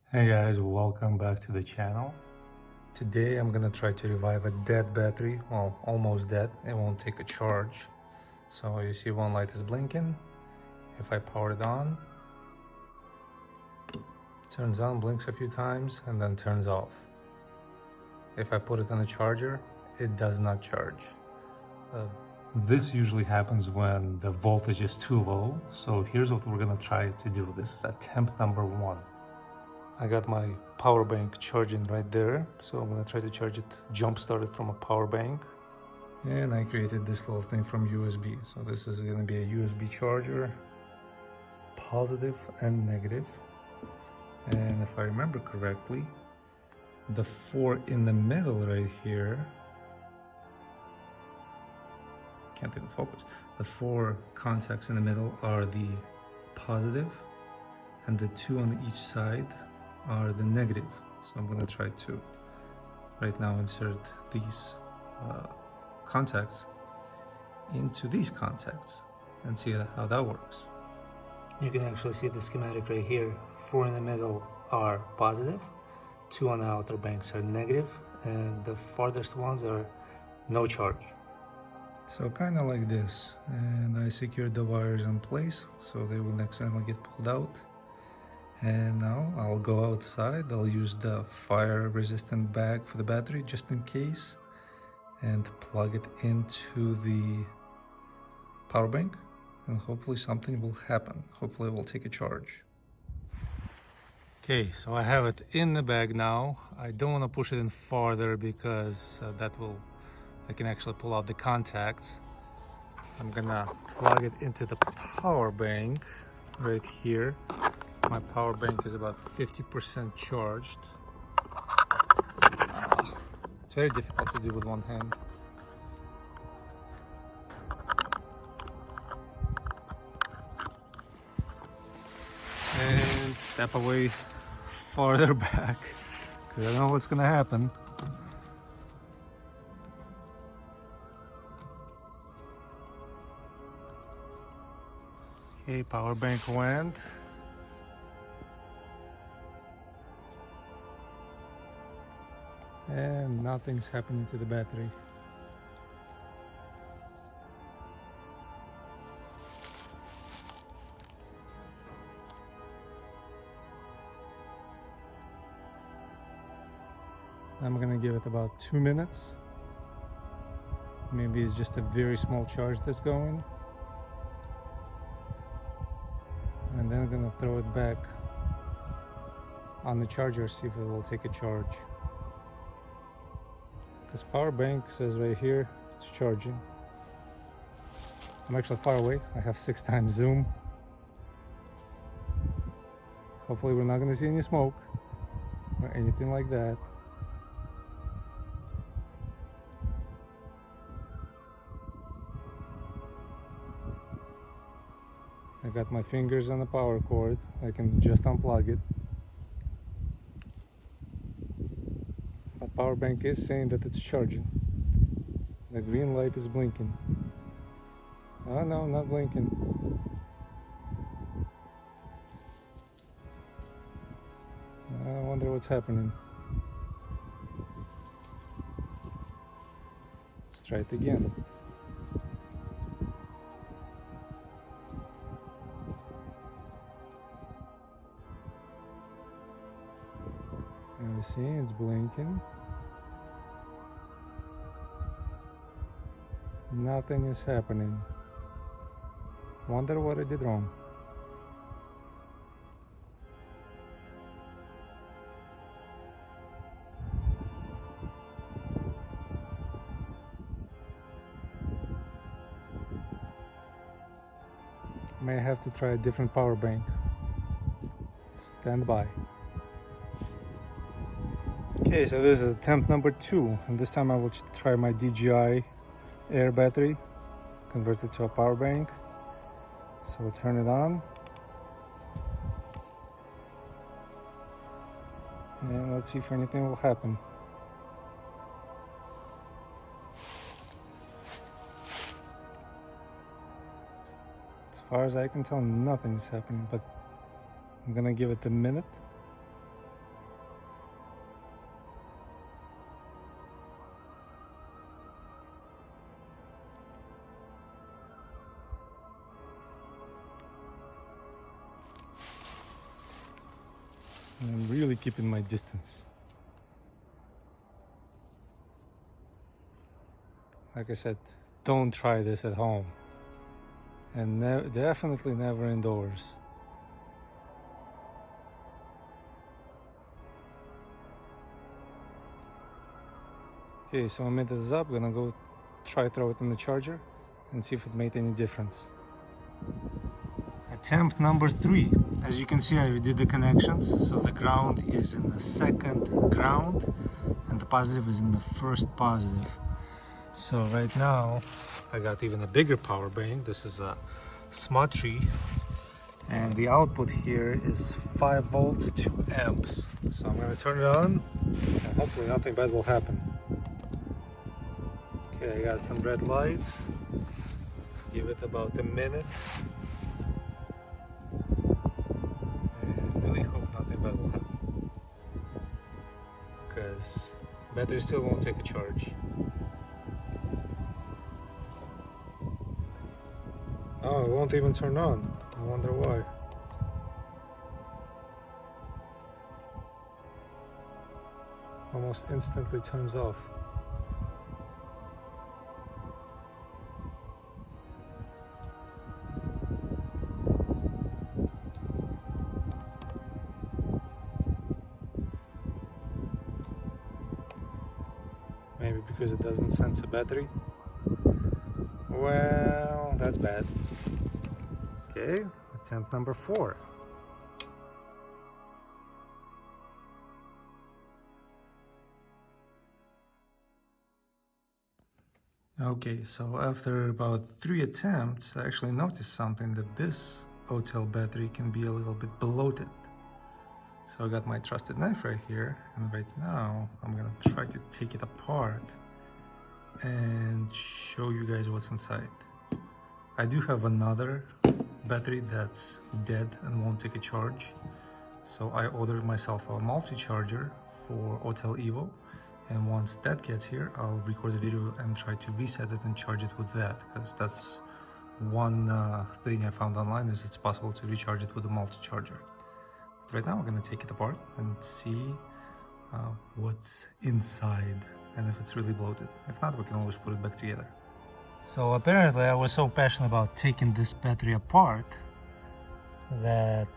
Hey guys, welcome back to the channel. Today I'm gonna try to revive a dead battery, well, almost dead. It won't take a charge. So you see one light is blinking. If I power it on, turns on, blinks a few times, and then turns off. If I put it on a charger, it does not charge. This usually happens when the voltage is too low. So here's what we're gonna try to do. This is attempt number 1. I got my power bank charging right there, so I'm gonna try to charge it jump started from a power bank. And I created this little thing from USB. So this is gonna be a USB charger, positive and negative. And if I remember correctly, the 4 in the middle right here, can't even focus. The 4 contacts in the middle are the positive, and the 2 on each side are the negative. So I'm going to try to right now insert these contacts into these contacts and see how that works. You can actually see the schematic right here. 4 in the middle are positive, 2 on the outer banks are negative, and the farthest ones are no charge. So kind of like this, and I secured the wires in place so they wouldn't accidentally get pulled out. And now I'll go outside. I'll use the fire resistant bag for the battery just in case and plug it into the power bank, and hopefully something will happen. Hopefully it will take a charge. Okay, so I have it in the bag now. I don't want to push it in farther because I can actually pull out the contacts. I'm gonna plug it into the power bank right here. My power bank is about 50% charged. It's very difficult to do with one hand. And step away farther back because I don't know what's gonna happen. Okay, power bank went. And nothing's happening to the battery. I'm gonna give it about 2 minutes. Maybe it's just a very small charge that's going. And then I'm gonna throw it back on the charger, see if it will take a charge. This power bank says right here it's charging. I'm actually far away. I have 6 times zoom. Hopefully we're not going to see any smoke or anything like that. I got my fingers on the power cord. I can just unplug it. My power bank is saying that it's charging. The green light is blinking. Oh no, not blinking. I wonder what's happening. Let's try it again. And we see it's blinking. Nothing is happening. Wonder what I did wrong. May have to try a different power bank. Stand by. Okay, so this is attempt number 2, and this time I will try my DJI Air battery, convert it to a power bank. So we'll turn it on. And let's see if anything will happen. As far as I can tell, nothing is happening, but I'm gonna give it a minute And I'm really keeping my distance. Like I said, don't try this at home. And definitely never indoors. Okay, so a minute is up. Gonna go try throw it in the charger and see if it made any difference. Attempt number 3. As you can see, I did the connections. So the ground is in the second ground and the positive is in the first positive. So right now I got even a bigger power bank. This is a Dmitry, and the output here is 5 volts 2 amps. So I'm going to turn it on and hopefully nothing bad will happen. Okay, I got some red lights. Give it about a minute and really hope nothing bad will happen, because battery still won't take a charge. Oh, it won't even turn on. I wonder why. Almost instantly turns off. Maybe because it doesn't sense a battery. Well, that's bad. Okay, attempt number 4. Okay, so after about 3 attempts, I actually noticed something, that this Autel battery can be a little bit bloated. So I got my trusted knife right here, and right now I'm gonna try to take it apart and show you guys what's inside. I do have another battery that's dead and won't take a charge, so I ordered myself a multi-charger for Autel Evo, and once that gets here I'll record a video and try to reset it and charge it with that, because that's one thing I found online, is it's possible to recharge it with a multi-charger. But right now we're going to take it apart and see what's inside and if it's really bloated. If not, we can always put it back together. So apparently I was so passionate about taking this battery apart that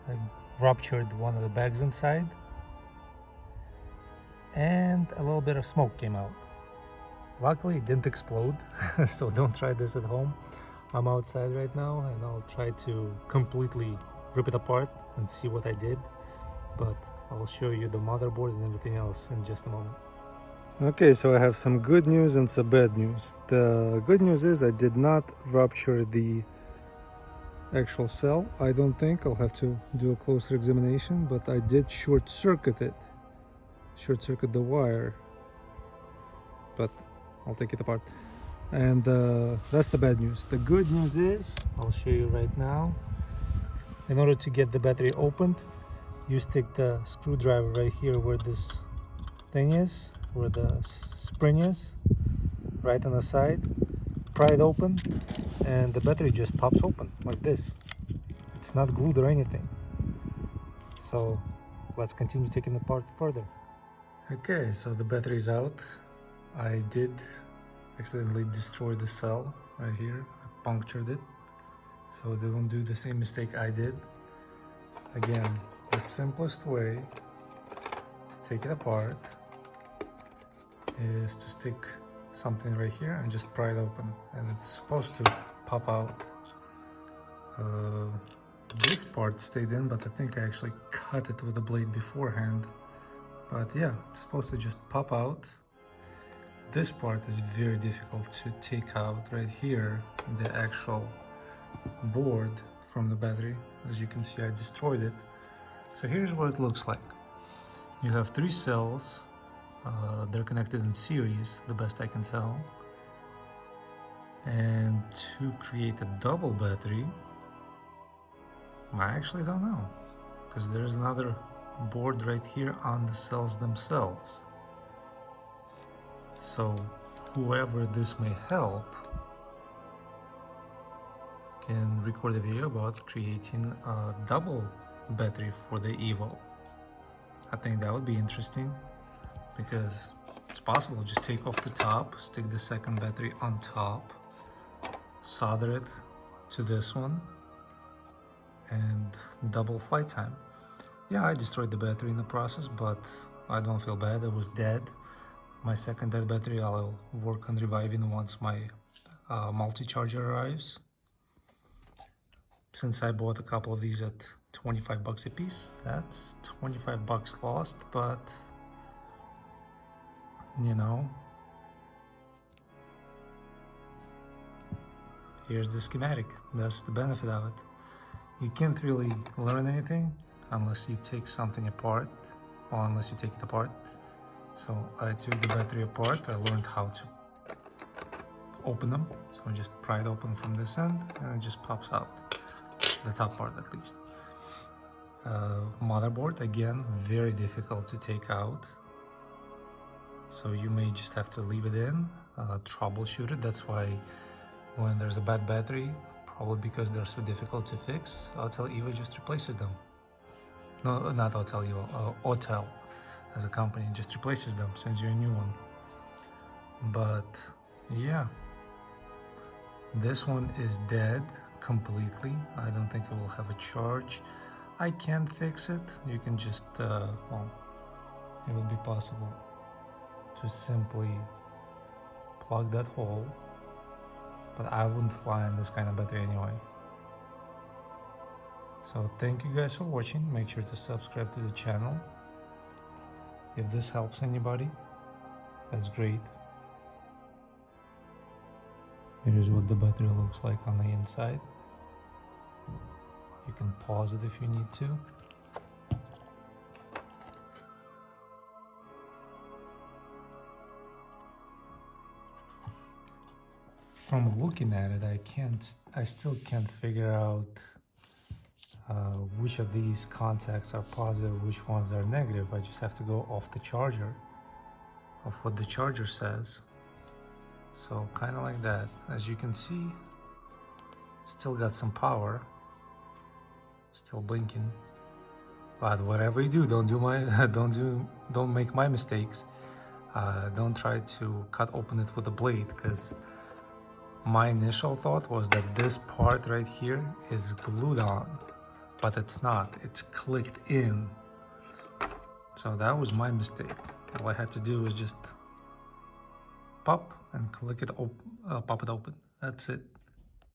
I ruptured one of the bags inside and a little bit of smoke came out. Luckily it didn't explode, so don't try this at home. I'm outside right now and I'll try to completely rip it apart and see what I did, but I'll show you the motherboard and everything else in just a moment. Okay, so I have some good news and some bad news. The good news is I did not rupture the actual cell. I don't think. I'll have to do a closer examination, but I did short circuit the wire, but I'll take it apart. And that's the bad news. The good news is, I'll show you right now. In order to get the battery opened, you stick the screwdriver right here where this thing is, where the spring is, right on the side, pry it open, and the battery just pops open like this. It's not glued or anything. So let's continue taking it apart further. Okay, so the battery's out. I did accidentally destroy the cell right here. I punctured it, so they don't do the same mistake I did. Again, the simplest way to take it apart is to stick something right here and just pry it open, and it's supposed to pop out. This part stayed in, but I think I actually cut it with a blade beforehand. But yeah, it's supposed to just pop out. This part is very difficult to take out right here, the actual board from the battery. As you can see, I destroyed it. So here's what it looks like. You have 3 cells. They're connected in series, the best I can tell. And to create a double battery, I actually don't know, because there's another board right here on the cells themselves. So whoever this may help can record a video about creating a double battery for the Evo. I think that would be interesting because it's possible. Just take off the top, stick the second battery on top, solder it to this one, and double flight time. Yeah, I destroyed the battery in the process, but I don't feel bad. It was dead. My second dead battery I'll work on reviving once my multi-charger arrives. Since I bought a couple of these at 25 bucks a piece, that's 25 bucks lost, but you know, here's the schematic. That's the benefit of it. You can't really learn anything unless you take something apart, well, unless you take it apart. So I took the battery apart. I learned how to open them. So I just pry it open from this end and it just pops out, the top part at least. Motherboard, again, very difficult to take out. So you may just have to leave it in, troubleshoot it. That's why when there's a bad battery, probably because they're so difficult to fix, Autel Evo just replaces them. No, not Autel Evo, Autel as a company just replaces them, sends you a new one. But yeah, this one is dead completely. I don't think it will have a charge. I can't fix it. You can just, well, it would be possible to simply plug that hole, but I wouldn't fly on this kind of battery anyway. So thank you guys for watching. Make sure to subscribe to the channel. If this helps anybody, that's great. Here's what the battery looks like on the inside. You can pause it if you need to. From looking at it, I still can't figure out which of these contacts are positive, which ones are negative. I just have to go off the charger, of what the charger says. So kind of like that. As you can see, still got some power, still blinking. But whatever you do, don't make my mistakes. Don't try to cut open it with a blade, because my initial thought was that this part right here is glued on, but it's not. It's clicked in. So that was my mistake. All I had to do was just pop and click it, pop it open. That's it.